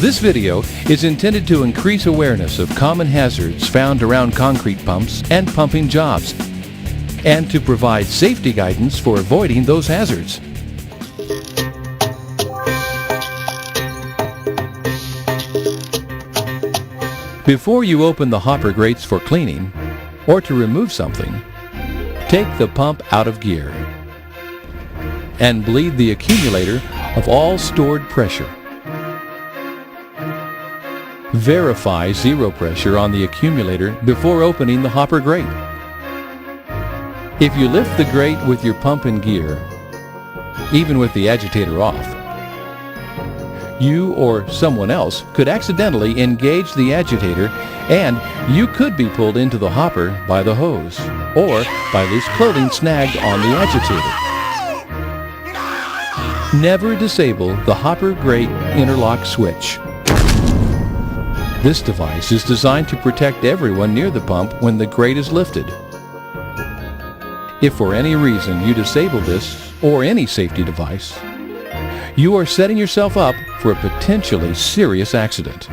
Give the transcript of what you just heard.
This video is intended to increase awareness of common hazards found around concrete pumps and pumping jobs, and to provide safety guidance for avoiding those hazards. Before you open the hopper grates for cleaning or to remove something, take the pump out of gear and bleed the accumulator of all stored pressure. Verify zero pressure on the accumulator before opening the hopper grate. If you lift the grate with your pump in gear, even with the agitator off, you or someone else could accidentally engage the agitator and you could be pulled into the hopper by the hose or by loose clothing snagged on the agitator. Never disable the hopper grate interlock switch. This device is designed to protect everyone near the pump when the grate is lifted. If for any reason you disable this or any safety device, you are setting yourself up for a potentially serious accident.